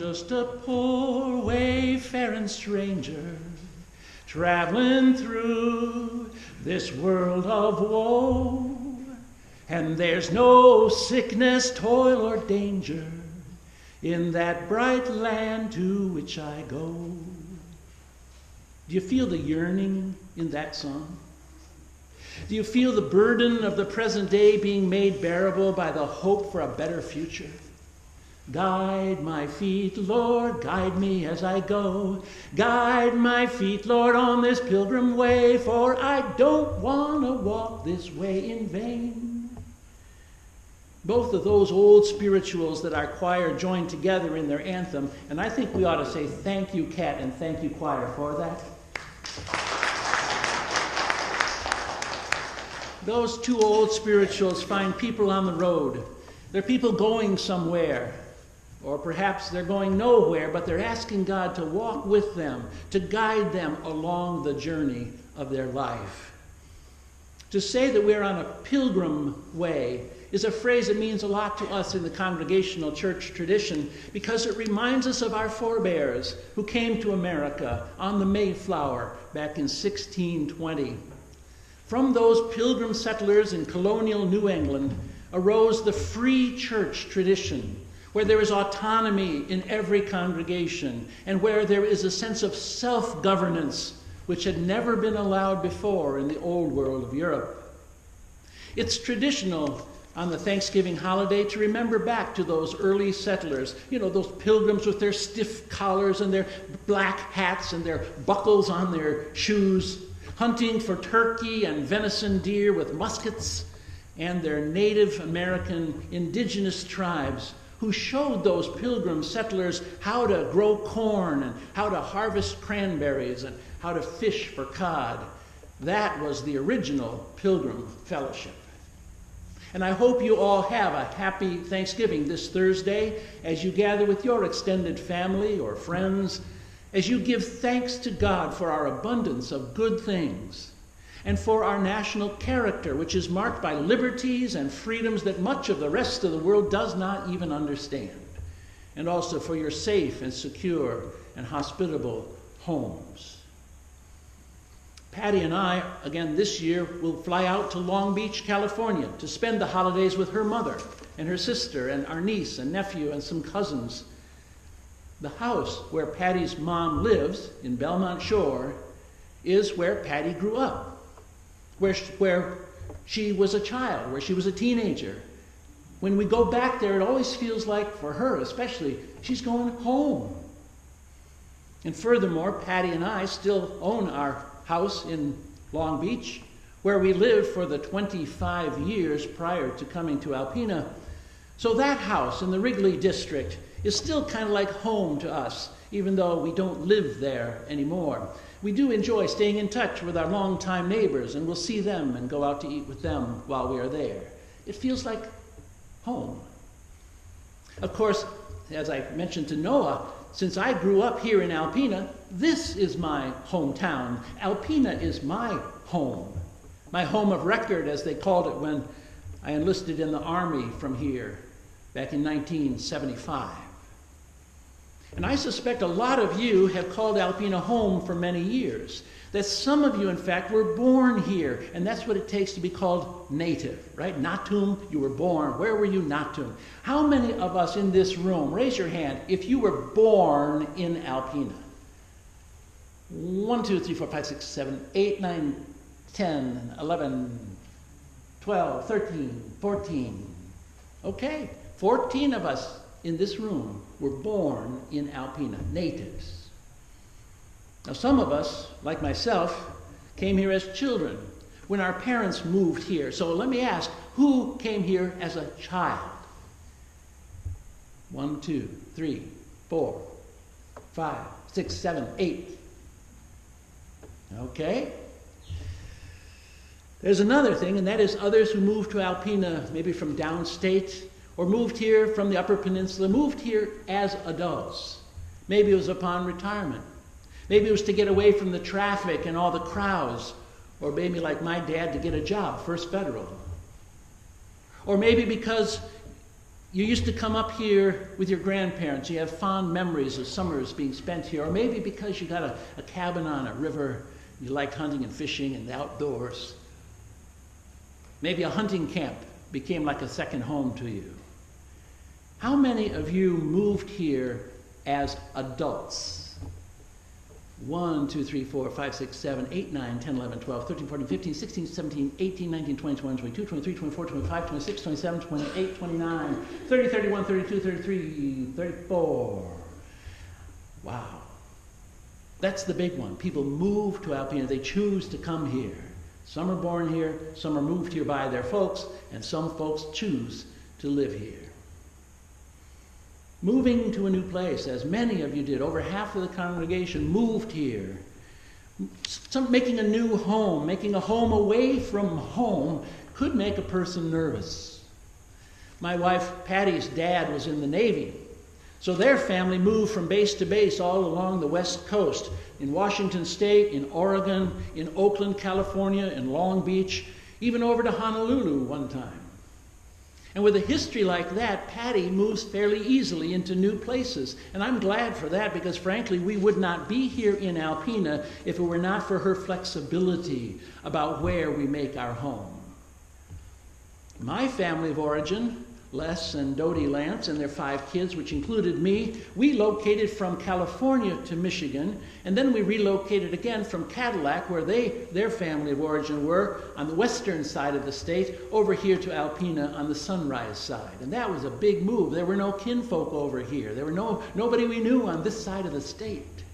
just a poor wayfaring stranger, traveling through this world of woe. And there's no sickness, toil, or danger in that bright land to which I go. Do you feel the yearning in that song? Do you feel the burden of the present day being made bearable by the hope for a better future? Guide my feet, Lord, guide me as I go. Guide my feet, Lord, on this pilgrim way, for I don't want to walk this way in vain. Both of those old spirituals that our choir joined together in their anthem, and I think we ought to say thank you, Kat, and thank you, choir, for that. Those two old spirituals find people on the road. They're people going somewhere, or perhaps they're going nowhere, but they're asking God to walk with them, to guide them along the journey of their life. To say that we're on a pilgrim way is a phrase that means a lot to us in the Congregational church tradition because it reminds us of our forebears who came to America on the Mayflower back in 1620. From those pilgrim settlers in colonial New England arose the free church tradition, where there is autonomy in every congregation and where there is a sense of self-governance which had never been allowed before in the old world of Europe. It's traditional on the Thanksgiving holiday to remember back to those early settlers, those pilgrims with their stiff collars and their black hats and their buckles on their shoes, hunting for turkey and venison deer with muskets, and their Native American indigenous tribes who showed those pilgrim settlers how to grow corn and how to harvest cranberries and how to fish for cod. That was the original Pilgrim Fellowship. And I hope you all have a happy Thanksgiving this Thursday as you gather with your extended family or friends, as you give thanks to God for our abundance of good things and for our national character, which is marked by liberties and freedoms that much of the rest of the world does not even understand, and also for your safe and secure and hospitable homes. Patty and I, again this year, will fly out to Long Beach, California to spend the holidays with her mother and her sister and our niece and nephew and some cousins. The house where Patty's mom lives in Belmont Shore is where Patty grew up, where she was a child, where she was a teenager. When we go back there, it always feels like, for her especially, she's going home. And furthermore, Patty and I still own our house in Long Beach, where we lived for the 25 years prior to coming to Alpena. So that house in the Wrigley district is still kind of like home to us, even though we don't live there anymore. We do enjoy staying in touch with our longtime neighbors, and we'll see them and go out to eat with them while we are there. It feels like home. Of course, as I mentioned to Noah, since I grew up here in Alpena, this is my hometown. Alpena is my home of record, as they called it when I enlisted in the Army from here back in 1975. And I suspect a lot of you have called Alpena home for many years. That some of you, in fact, were born here, and that's what it takes to be called native, right? Natum, you were born. Where were you natum? How many of us in this room, raise your hand, if you were born in Alpena? 1, 2, 3, 4, 5, 6, 7, 8, 9, 10, 11, 12, 13, 14. Okay, 14 of us in this room were born in Alpena, natives. Now, some of us, like myself, came here as children when our parents moved here. So let me ask, who came here as a child? 1, 2, 3, 4, 5, 6, 7, 8. Okay. There's another thing, and that is others who moved to Alpena, maybe from downstate, or moved here from the Upper Peninsula, moved here as adults. Maybe it was upon retirement. Maybe it was to get away from the traffic and all the crowds, or maybe like my dad to get a job, First Federal. Or maybe because You used to come up here with your grandparents. You have fond memories of summers being spent here, or maybe because you got a cabin on a river, you liked hunting and fishing and the outdoors. Maybe a hunting camp became like a second home to you. How many of you moved here as adults? 1, 2, 3, 4, 5, 6, 7, 8, 9, 10, 11, 12, 13, 14, 15, 16, 17, 18, 19, 20, 21, 22, 23, 24, 25, 26, 27, 28, 29, 30, 31, 32, 33, 34. Wow. That's the big one. People move to Alpena. They choose to come here. Some are born here, some are moved here by their folks, and some folks choose to live here. Moving to a new place, as many of you did, over half of the congregation moved here. Making a new home, making a home away from home could make a person nervous. My wife Patty's dad was in the Navy, so their family moved from base to base all along the West Coast, in Washington State, in Oregon, in Oakland, California, in Long Beach, even over to Honolulu one time. And with a history like that, Patty moves fairly easily into new places. And I'm glad for that, because frankly, we would not be here in Alpena if it were not for her flexibility about where we make our home. My family of origin, Les and Dodie Lance and their 5 kids, which included me, we located from California to Michigan, and then we relocated again from Cadillac, where their family of origin were, on the western side of the state, over here to Alpena on the Sunrise side. And that was a big move. There were no kinfolk over here. There were nobody we knew on this side of the state.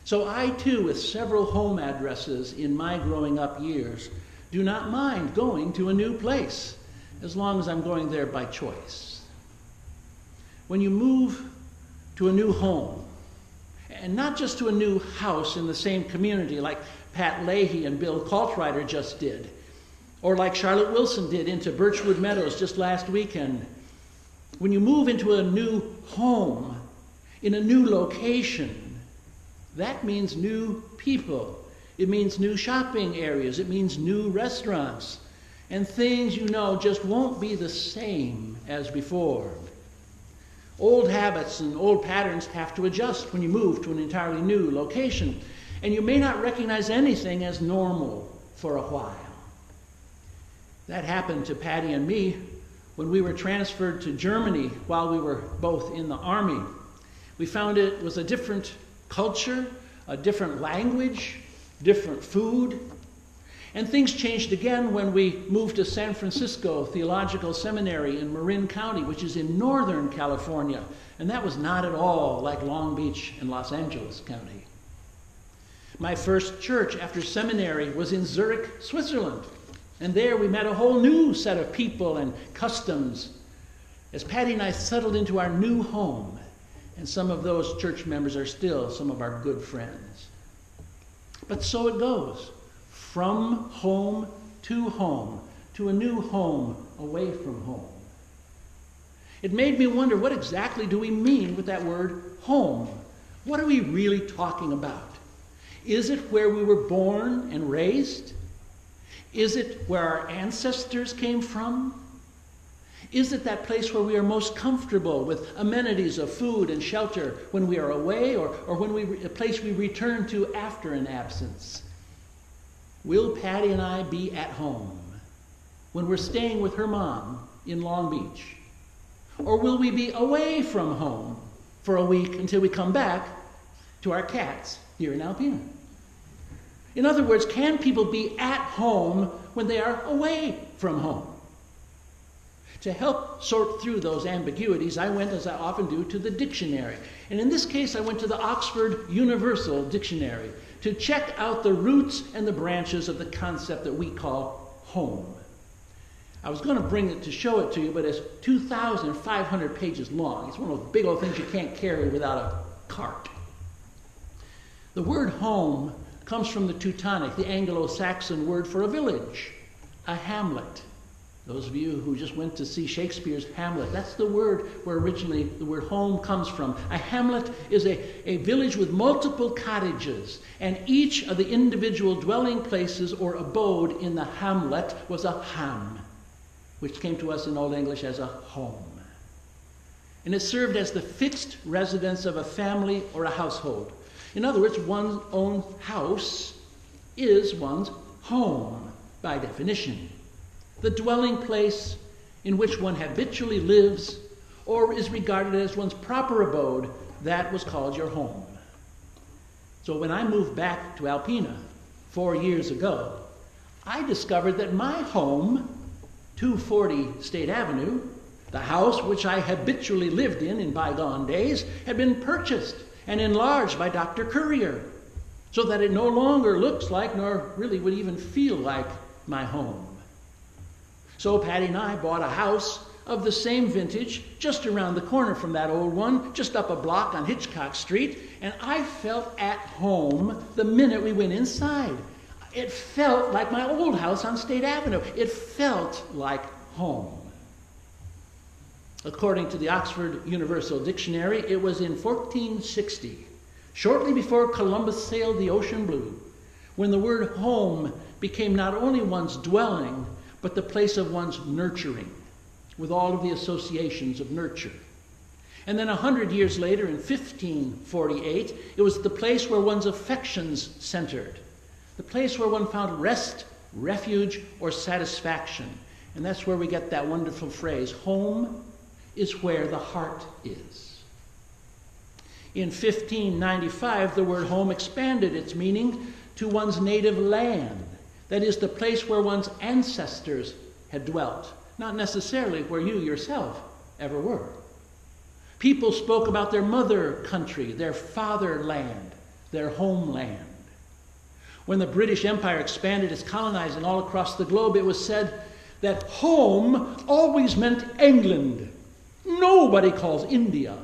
So I, too, with several home addresses in my growing up years, do not mind going to a new place, as long as I'm going there by choice. When you move to a new home, and not just to a new house in the same community like Pat Leahy and Bill Kaltrider just did, or like Charlotte Wilson did into Birchwood Meadows just last weekend, when you move into a new home, in a new location, that means new people. It means new shopping areas. It means new restaurants. And things you know just won't be the same as before. Old habits and old patterns have to adjust when you move to an entirely new location. And you may not recognize anything as normal for a while. That happened to Patty and me when we were transferred to Germany while we were both in the Army. We found it was a different culture, a different language, different food. And things changed again when we moved to San Francisco Theological Seminary in Marin County, which is in Northern California. And that was not at all like Long Beach and Los Angeles County. My first church after seminary was in Zurich, Switzerland. And there we met a whole new set of people and customs as Patty and I settled into our new home. And some of those church members are still some of our good friends. But so it goes. From home to a new home away from home. It made me wonder, what exactly do we mean with that word home? What are we really talking about? Is it where we were born and raised? Is it where our ancestors came from? Is it that place where we are most comfortable with amenities of food and shelter when we are away, or a place we return to after an absence? Will Patty and I be at home when we're staying with her mom in Long Beach? Or will we be away from home for a week until we come back to our cats here in Alpena? In other words, can people be at home when they are away from home? To help sort through those ambiguities, I went, as I often do, to the dictionary. And in this case, I went to the Oxford Universal Dictionary to check out the roots and the branches of the concept that we call home. I was going to bring it to show it to you, but it's 2,500 pages long. It's one of those big old things you can't carry without a cart. The word home comes from the Teutonic, the Anglo-Saxon word for a village, a hamlet. Those of you who just went to see Shakespeare's Hamlet, that's the word where originally the word home comes from. A hamlet is a village with multiple cottages, and each of the individual dwelling places or abode in the hamlet was a ham. which came to us in Old English as a home. And it served as the fixed residence of a family or a household. In other words, one's own house is one's home by definition. The dwelling place in which one habitually lives or is regarded as one's proper abode, that was called your home. So when I moved back to Alpena 4 years ago, I discovered that my home, 240 State Avenue, the house which I habitually lived in bygone days, had been purchased and enlarged by Dr. Currier, so that it no longer looks like, nor really would even feel like, my home. So Patty and I bought a house of the same vintage just around the corner from that old one, just up a block on Hitchcock Street, and I felt at home the minute we went inside. It felt like my old house on State Avenue. It felt like home. According to the Oxford Universal Dictionary, it was in 1460, shortly before Columbus sailed the ocean blue, when the word home became not only one's dwelling, but the place of one's nurturing, with all of the associations of nurture. And then 100 years later, in 1548, it was the place where one's affections centered, the place where one found rest, refuge, or satisfaction. And that's where we get that wonderful phrase, home is where the heart is. In 1595, the word home expanded its meaning to one's native land, that is, the place where one's ancestors had dwelt, not necessarily where you yourself ever were. People spoke about their mother country, their fatherland, their homeland. When the British Empire expanded its colonizing all across the globe, it was said that home always meant England. Nobody calls India